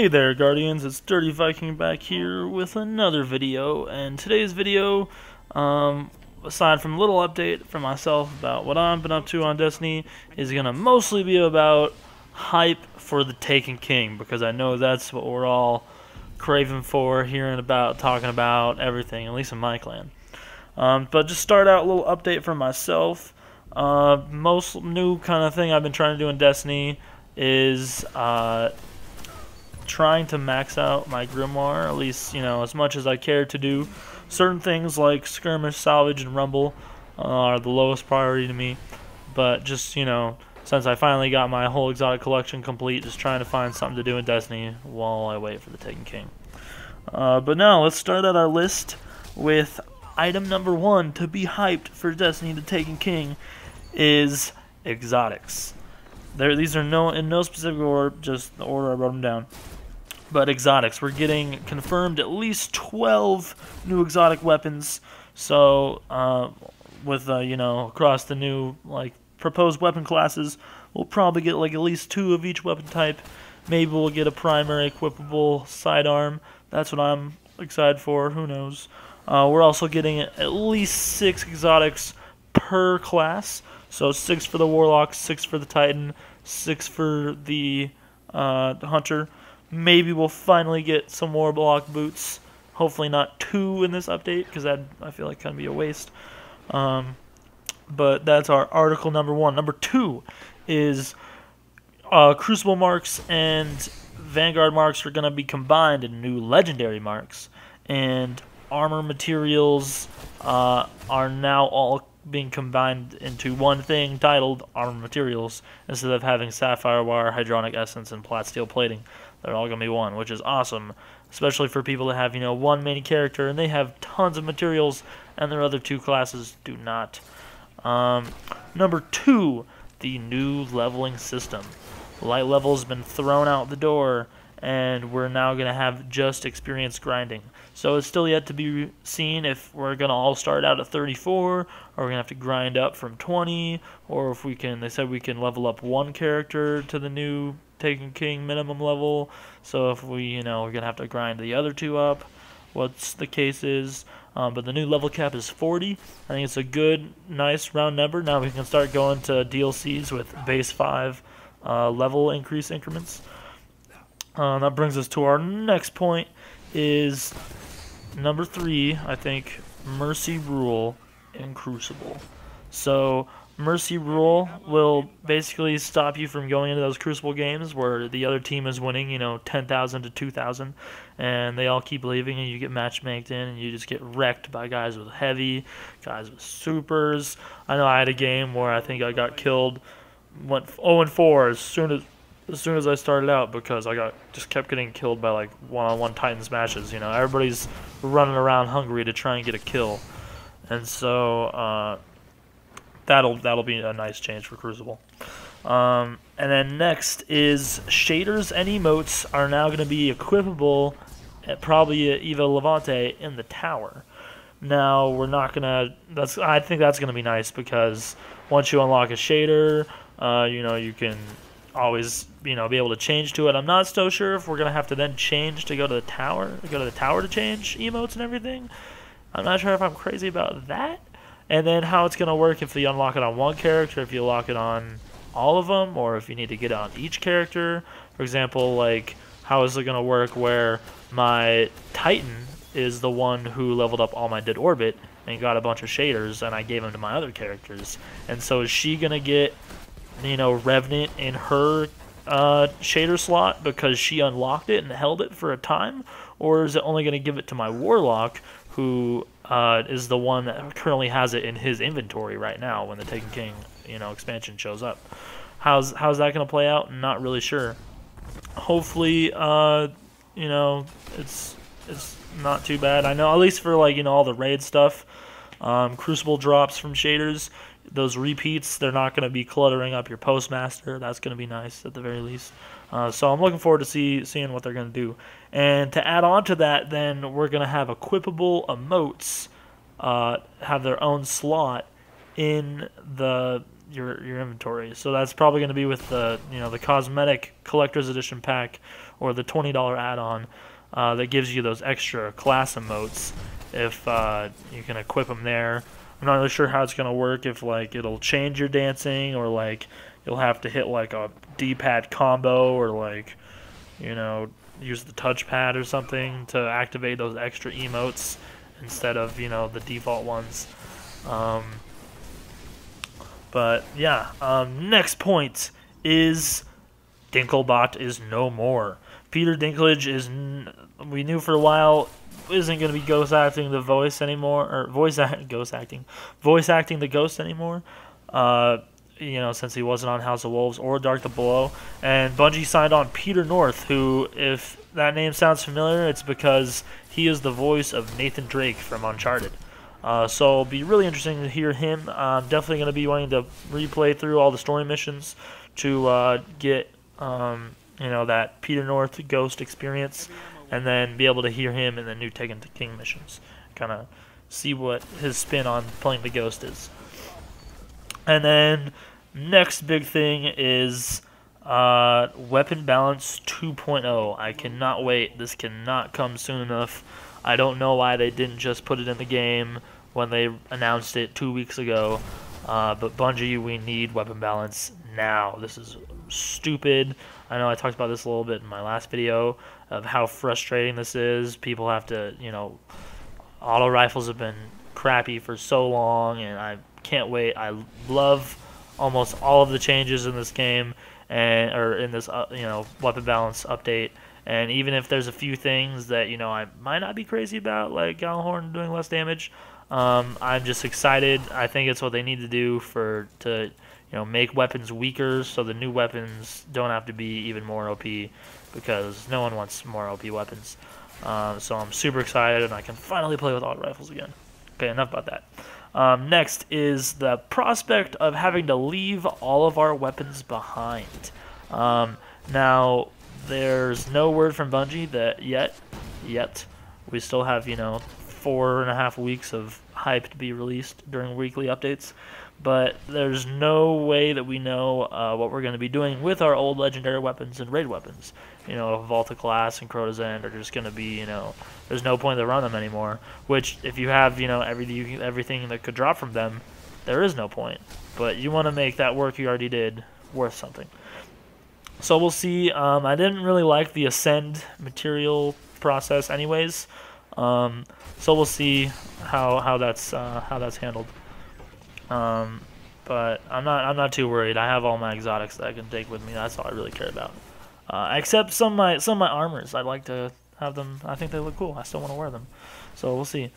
Hey there, Guardians, it's Dirty Viking back here with another video, and today's video, aside from a little update from myself about what I've been up to on Destiny, is going to mostly be about hype for the Taken King, because I know that's what we're all craving for, hearing about, talking about, everything, at least in my clan. But just start out a little update from myself. Most new kind of thing I've been trying to do in Destiny is trying to max out my grimoire, at least, as much as I care to do. Certain things like skirmish, salvage, and rumble are the lowest priority to me, but just, since I finally got my whole exotic collection complete, just trying to find something to do in Destiny while I wait for the Taken King. But now, let's start out our list with item number 1 to be hyped for Destiny the Taken King is exotics. These are in no specific order, just the order I wrote them down. But exotics, we're getting confirmed at least 12 new exotic weapons. So with across the new proposed weapon classes, we'll probably get at least 2 of each weapon type. Maybe we'll get a primary equipable sidearm. That's what I'm excited for. Who knows? We're also getting at least 6 exotics per class. So 6 for the Warlock, 6 for the Titan, 6 for the Hunter. Maybe we'll finally get some more block boots. Hopefully not 2 in this update, because that I feel like kind of be a waste. But that's our article number 1. Number 2 is Crucible marks and Vanguard marks are going to be combined in new legendary marks. And armor materials are now all being combined into one thing titled armor materials, instead of having sapphire wire, hydronic essence, and plat steel plating. They're all going to be one, which is awesome, especially for people that have, one main character and they have tons of materials and their other 2 classes do not. Number 2, the new leveling system. Light level has been thrown out the door, and we're now going to have just experience grinding. So it's still yet to be seen if we're going to all start out at 34, or we're going to have to grind up from 20, or if we can, they said we can level up 1 character to the new Taken King minimum level. So if we, we're going to have to grind the other 2 up, what's the case is. But the new level cap is 40. I think it's a good, nice round number. Now we can start going to DLCs with base 5 level increase increments. That brings us to our next point, is number 3, I think, Mercy Rule in Crucible. So Mercy Rule will basically stop you from going into those Crucible games where the other team is winning, 10,000 to 2,000, and they all keep leaving, and you get matchmaked in, and you just get wrecked by guys with heavy, guys with supers. I know I had a game where I think I got killed, went 0-4 as soon as I started out, because I just kept getting killed by one-on-one Titan smashes. Everybody's running around hungry to try and get a kill, and so that'll be a nice change for Crucible. And then next is shaders and emotes are now going to be equipable at probably at Eva Levante in the tower. Now we're not gonna. I think that's gonna be nice, because once you unlock a shader, you can always be able to change to it. I'm not so sure if we're gonna have to then change to go to the tower, to change emotes and everything. I'm not sure if I'm crazy about that. And then how it's gonna work if you unlock it on 1 character, if you lock it on all of them, or if you need to get it on each character. For example, how is it gonna work where my Titan is the one who leveled up all my dead orbit and got a bunch of shaders, and I gave them to my other characters, and so is she gonna get Revenant in her shader slot because she unlocked it and held it for a time, or is it only going to give it to my Warlock, who is the one that currently has it in his inventory right now when the Taken King expansion shows up? How's that going to play out? Not really sure. Hopefully it's not too bad. I know, at least for all the raid stuff, Crucible drops from shaders. Those repeats, they're not going to be cluttering up your postmaster. That's going to be nice at the very least. So I'm looking forward to seeing what they're going to do. And to add on to that, then we're going to have equipable emotes have their own slot in your inventory. So that's probably going to be with the the cosmetic collector's edition pack, or the $20 add-on that gives you those extra class emotes if you can equip them there. I'm not really sure how it's gonna work, if like it'll change your dancing, or like you'll have to hit like a D-pad combo, or like, you know, use the touchpad or something to activate those extra emotes instead of, you know, the default ones. But yeah, next point is Dinklebot is no more. Peter Dinklage we knew for a while, isn't going to be ghost acting the voice anymore, or voice acting the ghost anymore. You know, since he wasn't on House of Wolves or Dark the Below, and Bungie signed on Peter North, who, if that name sounds familiar, it's because he is the voice of Nathan Drake from Uncharted. So it'll be really interesting to hear him. I'm definitely going to be wanting to replay through all the story missions to get you know, that Peter North ghost experience, and then be able to hear him in the new Taken King missions. Kind of see what his spin on playing the ghost is. And then next big thing is Weapon Balance 2.0. I cannot wait. This cannot come soon enough. I don't know why they didn't just put it in the game when they announced it 2 weeks ago. But Bungie, we need Weapon Balance now. This is stupid. I know I talked about this a little bit in my last video of how frustrating this is. People have to, you know, auto rifles have been crappy for so long, and I can't wait. I love almost all of the changes in this game, or in this you know, Weapon Balance update. And even if there's a few things that, you know, I might not be crazy about, like Gallahorn doing less damage, I'm just excited. I think it's what they need to do to, you know, make weapons weaker, so the new weapons don't have to be even more OP, because no one wants more OP weapons. So I'm super excited, and I can finally play with auto rifles again. Okay, enough about that. Next is the prospect of having to leave all of our weapons behind. Now, there's no word from Bungie that yet. We still have, you know, 4.5 weeks of hype to be released during weekly updates, but there's no way that we know what we're going to be doing with our old legendary weapons and raid weapons. You know, Volta Class and Crota's End are just going to be, you know, there's no point to run them anymore, which if you have, you know, everything that could drop from them, there is no point. But you want to make that work you already did worth something. So we'll see. I didn't really like the Ascend material process anyways. So we'll see how that's handled. But I'm not too worried. I have all my exotics that I can take with me. That's all I really care about. Except some of my armors. I'd like to have them. I think they look cool. I still want to wear them. So we'll see.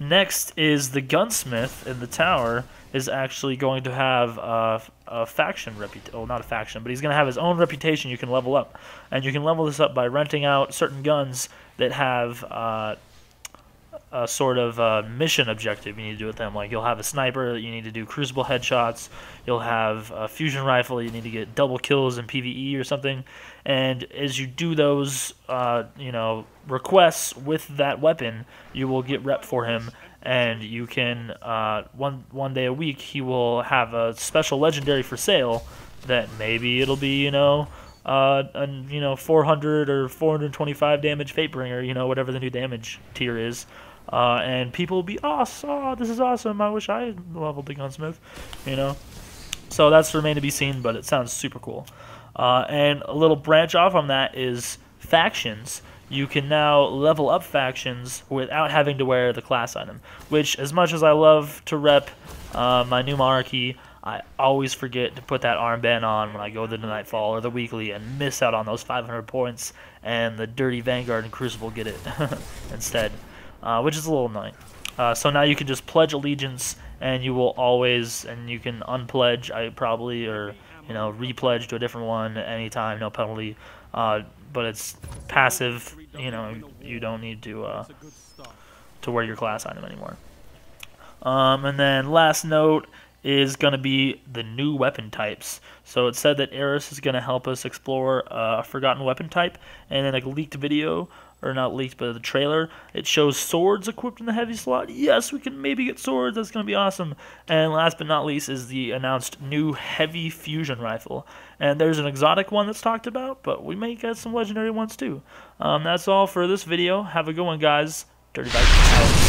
Next is the Gunsmith in the tower is actually going to have a faction reputation. Oh, not a faction, but he's going to have his own reputation you can level up. And you can level this up by renting out certain guns that have a sort of mission objective you need to do with them. Like, you'll have a sniper that you need to do crucible headshots. You'll have a fusion rifle you need to get double kills in PvE or something. And as you do those, you know, requests with that weapon, you will get rep for him. And you can one day a week he will have a special legendary for sale that maybe it'll be, you know, 400 or 425 damage Fatebringer, you know, whatever the new damage tier is. And people will be, oh, this is awesome. I wish I leveled the Gunsmith, you know. So that's remain to be seen, but it sounds super cool. And a little branch off on that is factions. You can now level up factions without having to wear the class item, which, as much as I love to rep my new monarchy, I always forget to put that armband on when I go to the Nightfall or the weekly and miss out on those 500 points, and the dirty Vanguard and Crucible get it instead, which is a little annoying. So now you can just pledge allegiance, and you will always, and you can unpledge, or, you know, repledge to a different one anytime, no penalty. But it's passive. You know, you don't need to wear your class item anymore. And then last note is going to be the new weapon types. So it said that Eris is going to help us explore a forgotten weapon type, and in a leaked video, or not leaked, but the trailer, it shows swords equipped in the heavy slot. Yes, we can maybe get swords. That's going to be awesome. And last but not least is the announced new heavy fusion rifle. And there's an exotic one that's talked about, but we may get some legendary ones too. That's all for this video. Have a good one, guys. Dirty Bike out.